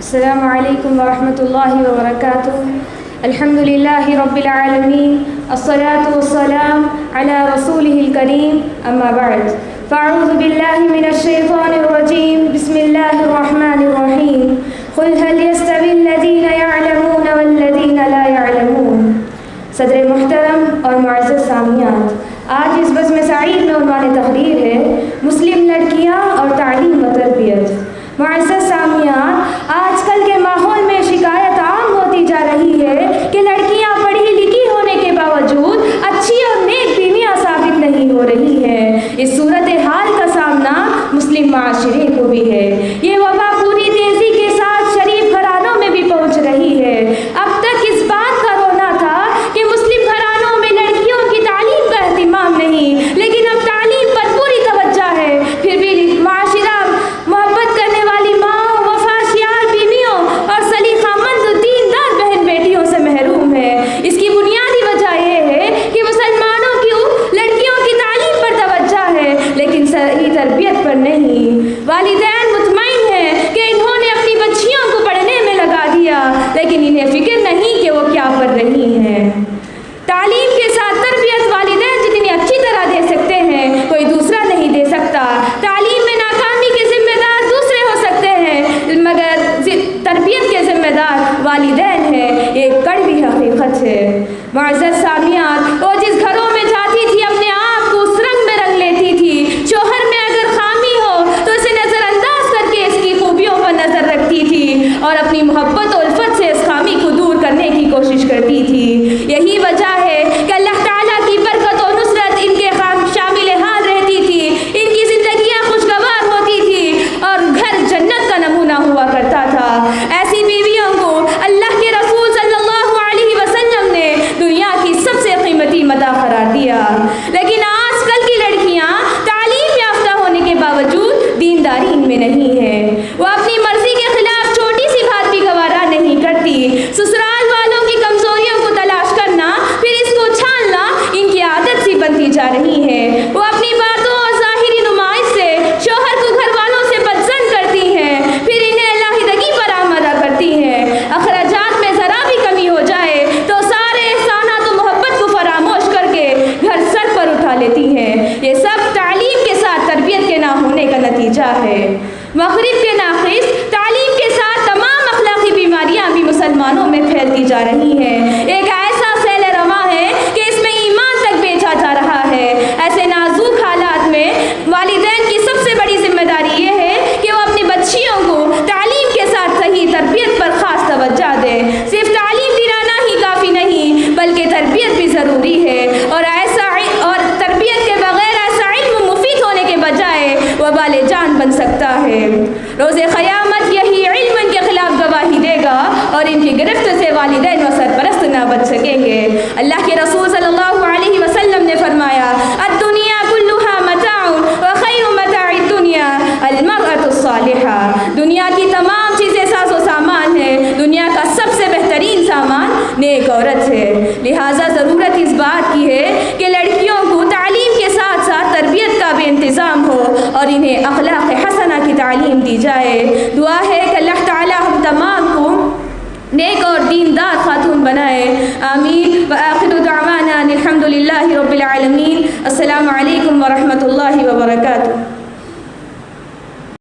السلام علیکم ورحمۃ اللہ وبرکاتہ. الحمد للہ رب العالمین، الصلاۃ والسلام علی رسولہ الکریم، اما بعد فاعوذ باللہ من الشیطان الرجیم، بسم اللہ الرحمن الرحیم. قل هل يستوي الذین يعلمون والذین لا يعلمون. صدر محترم اور معزز سامعین، آج اس بزم سعید میں عنوان تقریر ہے مسلم لڑکیاں اور تعلیم و تربیت. معزز سامعین، آج کل کے ماحول میں شکایت عام ہوتی جا رہی ہے کہ لڑکیاں پڑھی لکھی ہونے کے باوجود اچھی اور نیک بیویاں ثابت نہیں ہو رہی ہیں. اس صورتحال کا سامنا مسلم معاشرے کو بھی ہے. یہ وبا پوری تیزی کے ساتھ شریف گھرانوں میں بھی پہنچ رہی ہے. اب تک اس بات کا رونا تھا کہ مسلم گھرانوں میں لڑکیوں کی تعلیم کا اہتمام نہیں، لیکن اب تعلیم پر پوری توجہ ہے. پھر بھی معاشرہ محبت کرنے والی ماں، وفاشیار بیویوں اور سلیقہ مند دیندار بہن بیٹیوں سے محروم ہے. اس کی بنیادی وجہ یہ ہے کہ مسلمانوں کی لڑکیوں کی تعلیم پر توجہ ہے لیکن صحیح تربیت پر نہیں. والدین مطمئن ہیں کہ انہوں نے اپنی بچیوں کو پڑھنے میں لگا دیا، لیکن انہیں فکر نہیں کہ وہ کیا پڑھ رہی ہیں. تعلیم کے ساتھ تربیت والدین جتنی اچھی طرح دے سکتے ہیں کوئی دوسرا نہیں دے سکتا. تعلیم میں ناکامی کے ذمہ دار دوسرے ہو سکتے ہیں مگر تربیت کے ذمہ دار والدین ہیں. یہ کڑوی حقیقت ہے. معزز سامعین، وہ جس گھروں میں جاتی تھی اپنے آپ کو اس رنگ میں رنگ لیتی تھی. شوہر میں اگر خامی ہو تو اسے نظر انداز کر کے اس کی خوبیوں پر نظر رکھتی تھی اور اپنی محبت و الفت سے اس خامی کو دور کرنے کی کوشش کرتی تھی. یہی وجہ ہے کہ اللہ تعالیٰ کی برکت و نصرت ان کے شامل حال رہتی تھی. ان کی زندگیاں خوشگوار ہوتی تھی اور گھر جنت کا نمونہ ہوا کرتا تھا. ایسی بیویوں کو اللہ کے رسول صلی اللہ علیہ وسلم نے دنیا کی سب سے قیمتی متاع قرار دیا. لیکن آج کل کی لڑکیاں تعلیم یافتہ ہونے کے باوجود دینداری میں نہیں ہیں. وہ اپنی مرضی کے خلاف چھوٹی سی بات بھی گوارا نہیں کرتی. سسرال والوں کی کمزوریوں کو تلاش کرنا، پھر اس کو چھاننا ان کی عادت سی بنتی جا رہی ہے. وہ اپنی باتوں اور ظاہری نمائش سے شوہر کو گھر والوں سے بدظن کرتی ہیں، پھر انہیں علیحدگی پر آمادہ کرتی ہیں. اخراجات میں ذرا بھی کمی ہو جائے تو سارے احسانات و محبت کو فراموش کر کے گھر سر پر اٹھا لیتی ہیں. یہ سب تعلیم کے ساتھ تربیت کے نہ ہونے کا نتیجہ ہے. مغرب کے ناقص تعلیم کے ساتھ تمام اخلاقی بیماریاں بھی مسلمانوں میں پھیلتی جا رہی ہیں. ایک ایسا سیل رواں ہے کہ اس میں ایمان تک بیچا جا رہا ہے. ایسے نازک حالات میں والدین کی سب سے بڑی ذمہ داری یہ ہے کہ وہ اپنی بچیوں کو تعلیم کے ساتھ صحیح تربیت پر خاص توجہ دیں. صرف تعلیم دلانا ہی کافی نہیں بلکہ تربیت بھی ضروری ہے. اور تربیت کے بغیر ایسا علم مفید ہونے کے بجائے وبال جان بن سکتا ہے. روز قیامت یہی علم ان کے خلاف گواہی دے گا اور ان کی گرفت سے والدین و سرپرست نہ بچ سکیں گے. اللہ کے رسول صلی اللہ علیہ وسلم نے فرمایا، الدنیا کلھا متاع وخیر متاع الدنیا المرأة الصالحہ. دنیا کی تمام چیزیں ساز و سامان ہیں، دنیا کا سب سے بہترین سامان نیک عورت ہے. لہٰذا ضرورت اس بات کی ہے کہ لڑکیوں کو تعلیم کے ساتھ ساتھ تربیت کا بھی انتظام ہو اور انہیں اخلاق حسنہ کی تعلیم دی جائے. دعا ہے کہ اللہ تعالی ہم تمام کو نیک اور دیندار خاتون بنائے. آمین. وآخر دعوانا الحمد للہ رب العالمین. السلام علیکم ورحمۃ اللہ وبرکاتہ.